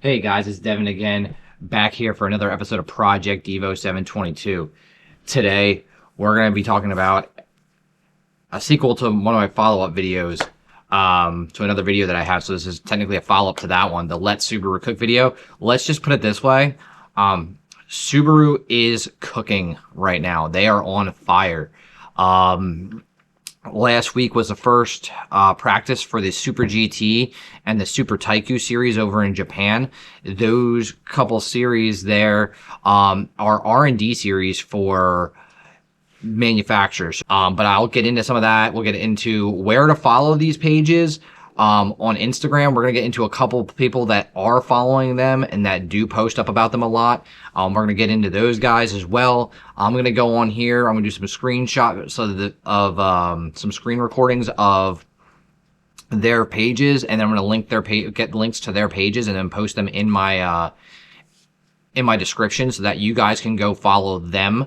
Hey guys, it's Devin again, back here for another episode of Project Evo 722. Today, we're going to be talking about a sequel to one of my follow-up videos, to another video that I have. So this is technically a follow-up to that one, the Let Subaru Cook video. Let's just put it this way. Subaru is cooking right now. They are on fire. Last week was the first practice for the Super GT and the Super Taiku series over in Japan. Those couple series there are R&D series for manufacturers. But I'll get into some of that. We'll get into where to follow these pages. On Instagram, we're going to get into a couple people that are following them and that do post up about them a lot. We're going to get into those guys as well. I'm going to go on here. I'm going to do some screenshots of some screen recordings of their pages, and then I'm going to get links to their pages and then post them in my description so that you guys can go follow them.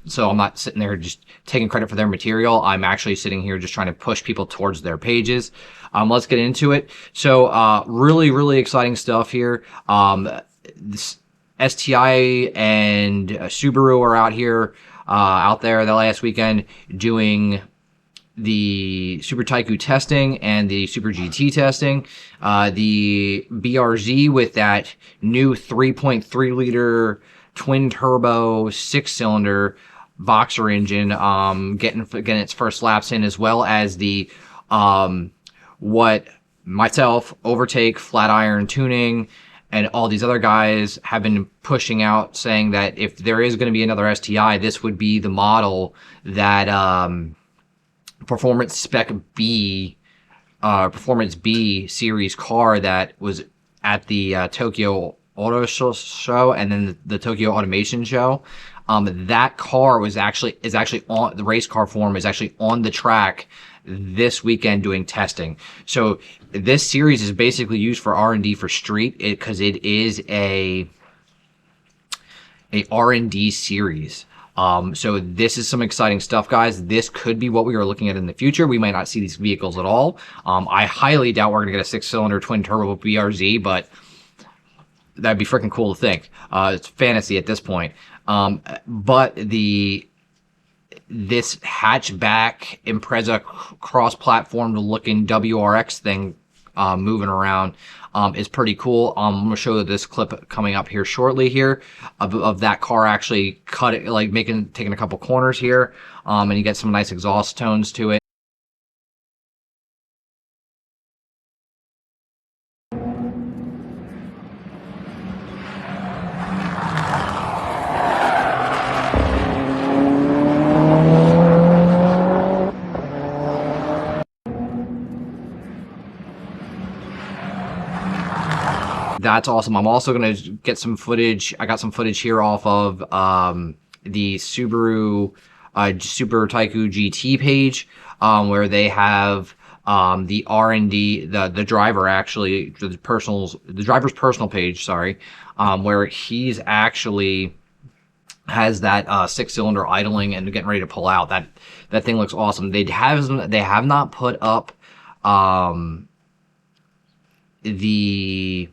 So I'm not sitting there just taking credit for their material. I'm actually sitting here just trying to push people towards their pages. Let's get into it. So really, really exciting stuff here. This STI and Subaru are out there the last weekend doing the Super Taiku testing and the Super GT testing. The BRZ with that new 3.3 liter twin turbo 6-cylinder boxer engine, getting its first laps in, as well as the what myself, Overtake, Flatiron Tuning, and all these other guys have been pushing out, saying that if there is going to be another STI, this would be the model that Performance B series car that was at the Tokyo Auto Show and then the Tokyo Automation Show. That car is actually on the race car form, is actually on the track this weekend doing testing. So this series is basically used for R&D for street, because it is a R&D series. So this is some exciting stuff, guys. This could be what we are looking at in the future. We might not see these vehicles at all. I highly doubt we're going to get a 6-cylinder twin turbo BRZ, but that'd be freaking cool to think. It's fantasy at this point. But this hatchback Impreza cross-platform looking WRX thing moving around is pretty cool. I'm going to show this clip coming up here shortly here of that car actually taking a couple corners here, and you get some nice exhaust tones to it. That's awesome. I'm also going to get some footage. I got some footage here off of the Subaru Super Taiku GT page, where they have the R&D, the driver actually, the driver's personal page, sorry, where he's actually has that 6-cylinder idling and getting ready to pull out. That thing looks awesome. They have not put up the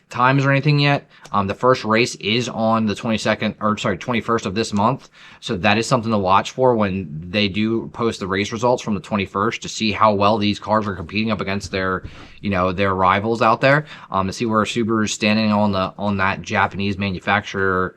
times or anything yet. The first race is on the 21st of this month. So that is something to watch for when they do post the race results from the 21st, to see how well these cars are competing up against their rivals out there, to see where Subaru is standing on that Japanese manufacturer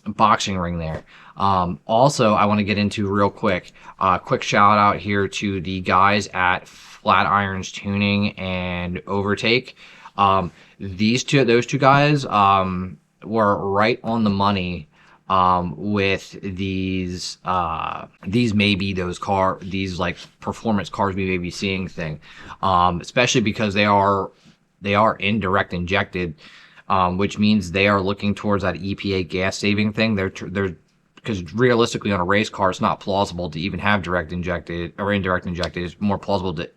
boxing ring there. Also, I want to get into real quick shout out here to the guys at Flatirons Tuning and Overtake. Those two guys were right on the money with these maybe these like performance cars we may be seeing thing, especially because they are indirect injected, which means they are looking towards that EPA gas saving thing. They're because realistically on a race car, it's not plausible to even have direct injected or indirect injected. It's more plausible to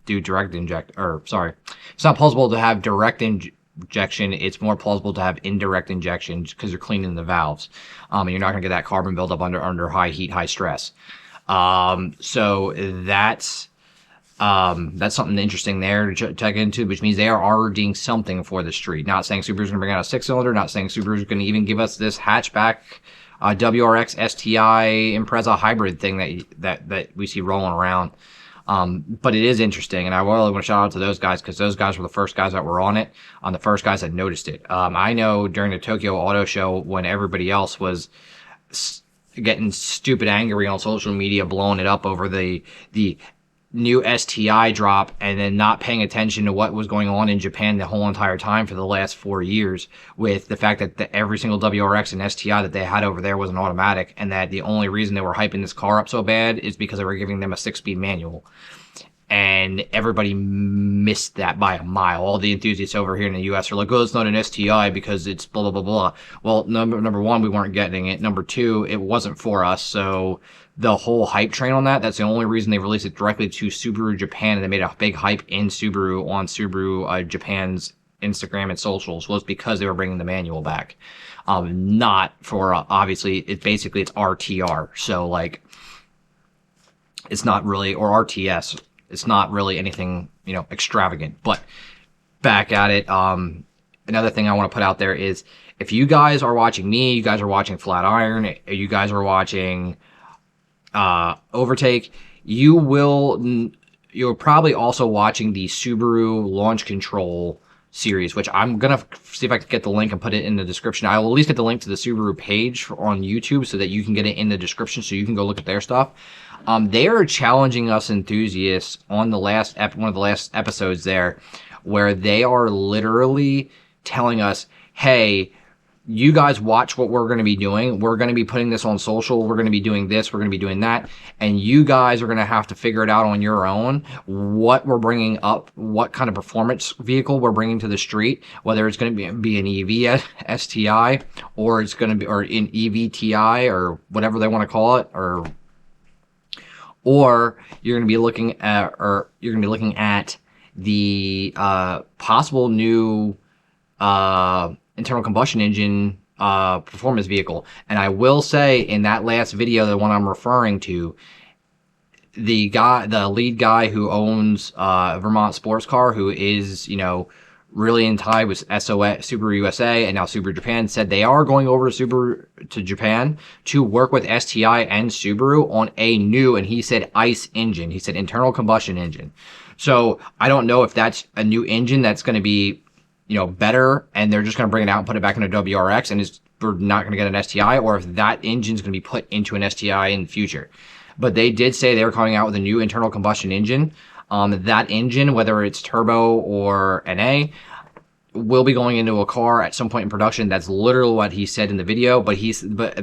do direct inject, or sorry, it's not plausible to have direct injection. It's more plausible to have indirect injection because you're cleaning the valves, and you're not going to get that carbon buildup under high heat, high stress. So that's That's something interesting there to check into, which means they are already something for the street. Not saying Subaru's going to bring out a 6-cylinder, not saying Subaru's going to even give us this hatchback WRX STI Impreza hybrid thing that we see rolling around. But it is interesting, and I really want to shout out to those guys because those guys were the first guys that were on it, the first guys that noticed it. I know during the Tokyo Auto Show when everybody else was getting stupid angry on social media, blowing it up over the new STI drop and then not paying attention to what was going on in Japan the whole entire time for the last 4 years, with the fact that every single WRX and STI that they had over there was an automatic, and that the only reason they were hyping this car up so bad is because they were giving them a 6-speed manual. And everybody missed that by a mile. All the enthusiasts over here in the US are like, oh, it's not an STI because it's blah, blah, blah, blah. Well, number one, we weren't getting it. Number two, it wasn't for us. So the whole hype train on that's the only reason they released it directly to Subaru Japan, and they made a big hype in Subaru on Subaru Japan's Instagram and socials, was because they were bringing the manual back. Not for, obviously, it's RTR. So, like, it's not really, or RTS. It's not really anything, extravagant. But back at it, another thing I want to put out there is, if you guys are watching me, you guys are watching Flat Iron, you guys are watching Overtake, you're probably also watching the Subaru Launch Control series, which I'm gonna see if I can get the link and put it in the description. I will at least get the link to the Subaru page on YouTube so that you can get it in the description, so you can go look at their stuff. They are challenging us enthusiasts on the one of the last episodes there, where they are literally telling us, hey, you guys watch what we're going to be doing. We're going to be putting this on social. We're going to be doing this. We're going to be doing that. And you guys are going to have to figure it out on your own, what we're bringing up, what kind of performance vehicle we're bringing to the street, whether it's going to be an EV STI, or it's going to be, or an EVTI, or whatever they want to call it, or you're going to be looking at, the possible new internal combustion engine performance vehicle. And I will say, in that last video, the one I'm referring to, the lead guy who owns Vermont Sports Car, who is, really in tie with Subaru USA and now Subaru Japan, said they are going over to Japan to work with STI and Subaru on a new, and he said ICE engine. He said internal combustion engine. So I don't know if that's a new engine that's going to be, better, and they're just going to bring it out and put it back in a WRX, and we're not going to get an STI, or if that engine's going to be put into an STI in the future. But they did say they were coming out with a new internal combustion engine. That engine, whether it's turbo or NA, will be going into a car at some point in production. That's literally what he said in the video. But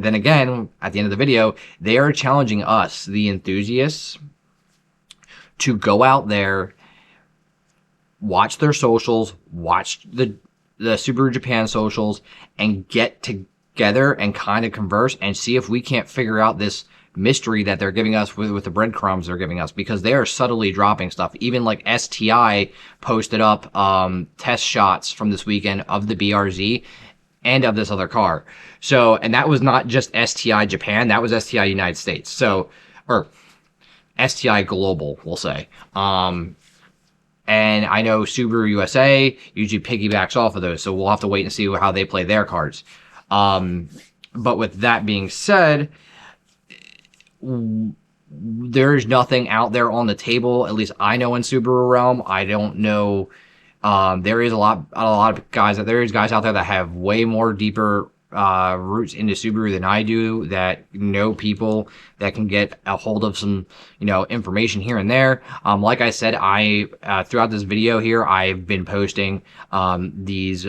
then again, at the end of the video, they are challenging us, the enthusiasts, to go out there, watch their socials, watch the Subaru Japan socials, and get together and kind of converse and see if we can't figure out this mystery that they're giving us with the breadcrumbs they're giving us, because they are subtly dropping stuff. Even like STI posted up test shots from this weekend of the BRZ and of this other car. So, and that was not just STI Japan, that was STI United States. So, or STI Global, we'll say. And I know Subaru USA usually piggybacks off of those, so we'll have to wait and see how they play their cards. But with that being said, there's nothing out there on the table, at least I know, in Subaru realm. I don't know. There is a lot of guys out there. There's guys out there that have way more deeper roots into Subaru than I do, that know people that can get a hold of some, information here and there. Like I said, throughout this video here, I've been posting these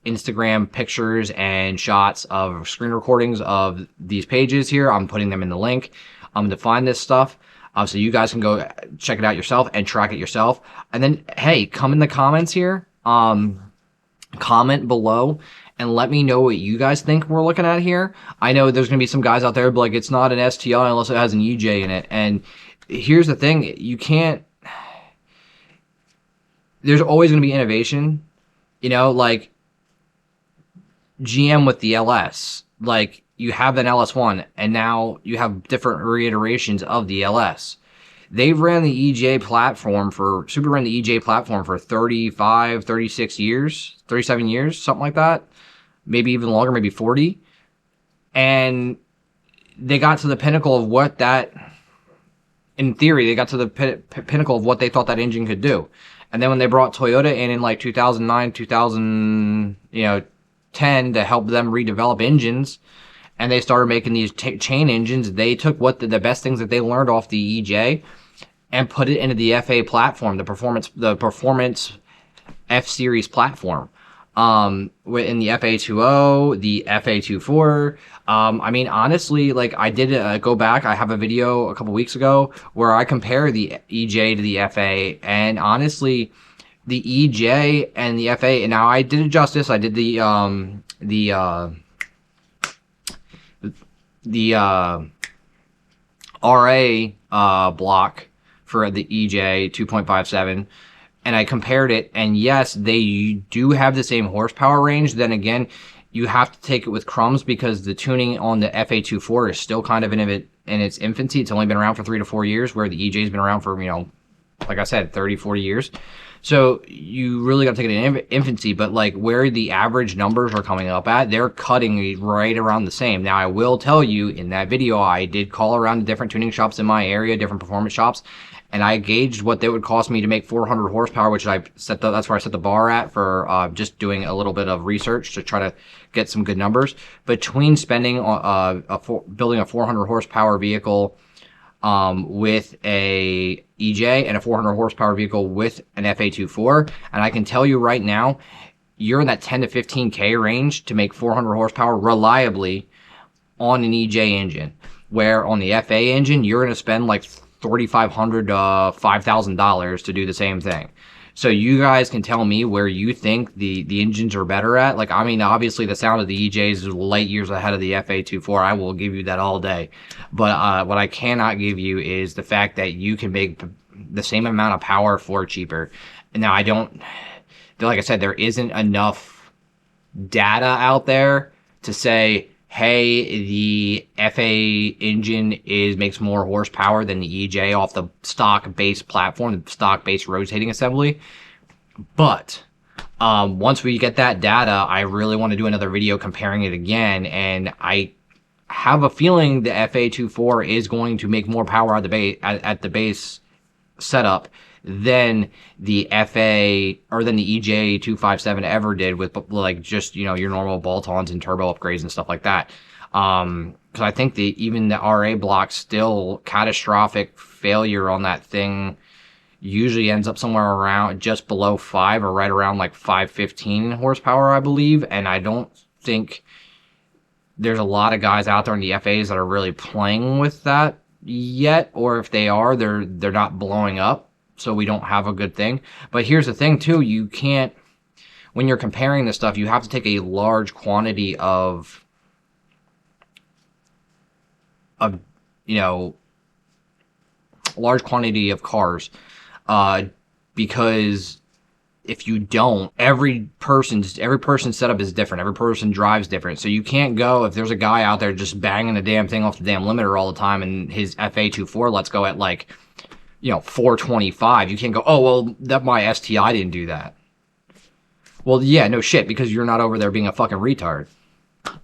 Instagram pictures and shots of screen recordings of these pages here. I'm putting them in the link to find this stuff. So you guys can go check it out yourself and track it yourself. And then, hey, come in the comments here. Comment below and let me know what you guys think we're looking at here. I know there's going to be some guys out there like, it's not an STI unless it has an EJ in it. And here's the thing. There's always going to be innovation. Like GM with the LS. Like, you have an LS1, and now you have different reiterations of the LS. They've ran the EJ platform for Subaru ran the EJ platform for 35, 36 years, 37 years, something like that. Maybe even longer, maybe 40. And they got to the pinnacle of what that, in theory, they got to the pinnacle of what they thought that engine could do. And then when they brought Toyota in like 2009, 2010 to help them redevelop engines, and they started making these chain engines, they took what the best things that they learned off the EJ and put it into the FA platform, the performance F series platform. In the FA20, the FA24. I mean, honestly, like I did go back. I have a video a couple weeks ago where I compare the EJ to the FA, and honestly, the EJ and the FA. And now I did it justice. I did the RA block for the EJ 2.57. And I compared it, and yes, they do have the same horsepower range. Then again, you have to take it with crumbs because the tuning on the FA24 is still kind of in its infancy. It's only been around for 3 to 4 years, where the EJ's been around for, like I said, 30, 40 years. So you really got to take it in infancy, but like where the average numbers are coming up at, they're cutting right around the same. Now, I will tell you, in that video, I did call around to different tuning shops in my area, different performance shops, and I gauged what they would cost me to make 400 horsepower, which that's where I set the bar at for just doing a little bit of research to try to get some good numbers. Between spending building a 400 horsepower vehicle with a EJ and a 400 horsepower vehicle with an FA24, and I can tell you right now, you're in that 10 to 15K range to make 400 horsepower reliably on an EJ engine, where on the FA engine, you're going to spend like $3,500 to $5,000 to do the same thing. So you guys can tell me where you think the engines are better at. Like, I mean, obviously the sound of the EJs is light years ahead of the FA24. I will give you that all day. But what I cannot give you is the fact that you can make the same amount of power for cheaper. And now like I said, there isn't enough data out there to say, hey, the FA engine makes more horsepower than the EJ off the stock base platform, the stock base rotating assembly. But once we get that data, I really want to do another video comparing it again, and I have a feeling the FA24 is going to make more power at the base setup than the FA or than the EJ 257 ever did with like just your normal bolt-ons and turbo upgrades and stuff like that. Because I think even the RA block, still catastrophic failure on that thing usually ends up somewhere around just below 5 or right around like 515 horsepower, I believe. And I don't think there's a lot of guys out there in the FAs that are really playing with that yet, or if they are, they're not blowing up. So we don't have a good thing. But here's the thing too, you can't, when you're comparing this stuff, you have to take a large quantity of large quantity of cars, because if you don't, every person's setup is different. Every person drives different. So you can't go, if there's a guy out there just banging the damn thing off the damn limiter all the time and his FA24 lets go at like 425, you can't go, oh, well, that my STI didn't do that. Well, yeah, no shit, because you're not over there being a fucking retard.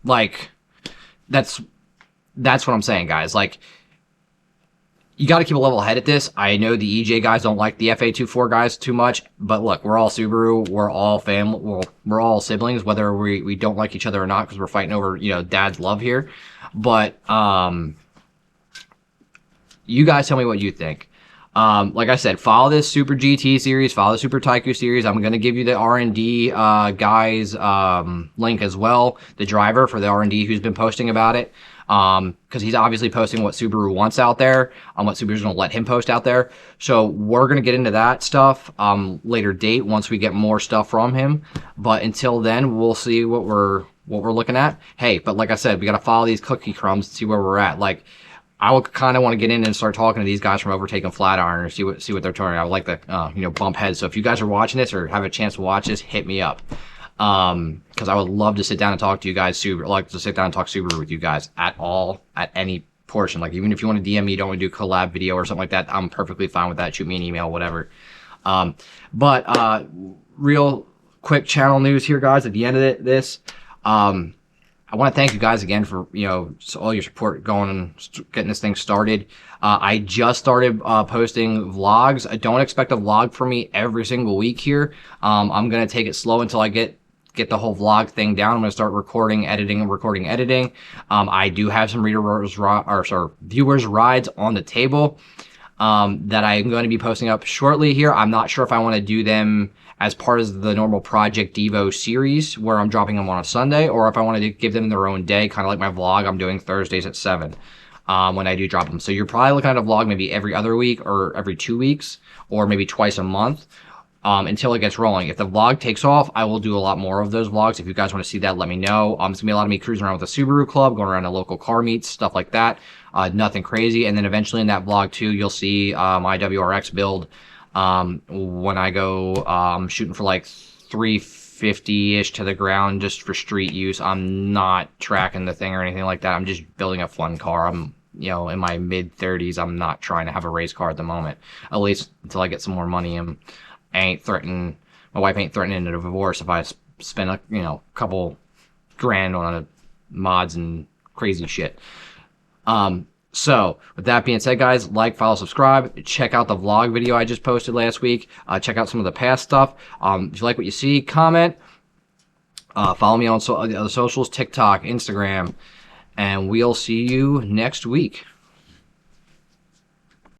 Like, that's what I'm saying, guys. Like, you got to keep a level head at this. I know the EJ guys don't like the FA24 guys too much, but look, we're all Subaru, we're all family, we're all siblings, whether we don't like each other or not, because we're fighting over, dad's love here. But, you guys tell me what you think. Like I said, follow this Super GT series, follow the Super Taiku series. I'm going to give you the R&D guys link as well, the driver for the R&D who's been posting about it, because he's obviously posting what Subaru wants out there, what Subaru's going to let him post out there. So we're going to get into that stuff later date once we get more stuff from him. But until then, we'll see what we're looking at. Hey, but like I said, we got to follow these cookie crumbs and see where we're at. Like, I would kind of want to get in and start talking to these guys from Overtaking Flatiron or see what they're turning. I would like to, bump heads. So if you guys are watching this or have a chance to watch this, hit me up. Because I would love to sit down and talk to you guys. Like to sit down and talk Subaru with you guys at any portion. Like, even if you want to DM me, don't want to do a collab video or something like that, I'm perfectly fine with that. Shoot me an email, whatever. But real quick channel news here, guys, at the end of this. I want to thank you guys again for, all your support going and getting this thing started. I just started posting vlogs. I don't expect a vlog from me every single week here. I'm going to take it slow until I get the whole vlog thing down. I'm going to start recording, editing. I do have some viewers rides on the table that I'm going to be posting up shortly here. I'm not sure if I want to do them as part of the normal Project Devo series where I'm dropping them on a Sunday, or if I wanted to give them their own day, kind of like my vlog I'm doing Thursdays at 7 when I do drop them. So you're probably looking at a vlog maybe every other week or every 2 weeks or maybe twice a month until it gets rolling. If the vlog takes off, I will do a lot more of those vlogs. If you guys want to see that, let me know. It's going to be a lot of me cruising around with the Subaru Club, going around to local car meets, stuff like that. Nothing crazy. And then eventually in that vlog too, you'll see my WRX build. When I go shooting for like 350-ish to the ground just for street use. I'm not tracking the thing or anything like that. I'm just building a fun car. I'm, in my mid 30s. I'm not trying to have a race car at the moment, at least until I get some more money. My wife ain't threatening a divorce if I spend a couple grand on mods and crazy shit. So with that being said, guys, like, follow, subscribe, check out the vlog video I just posted last week. Check out some of the past stuff. If you like what you see, comment, follow me on the other socials, TikTok, Instagram, and we'll see you next week.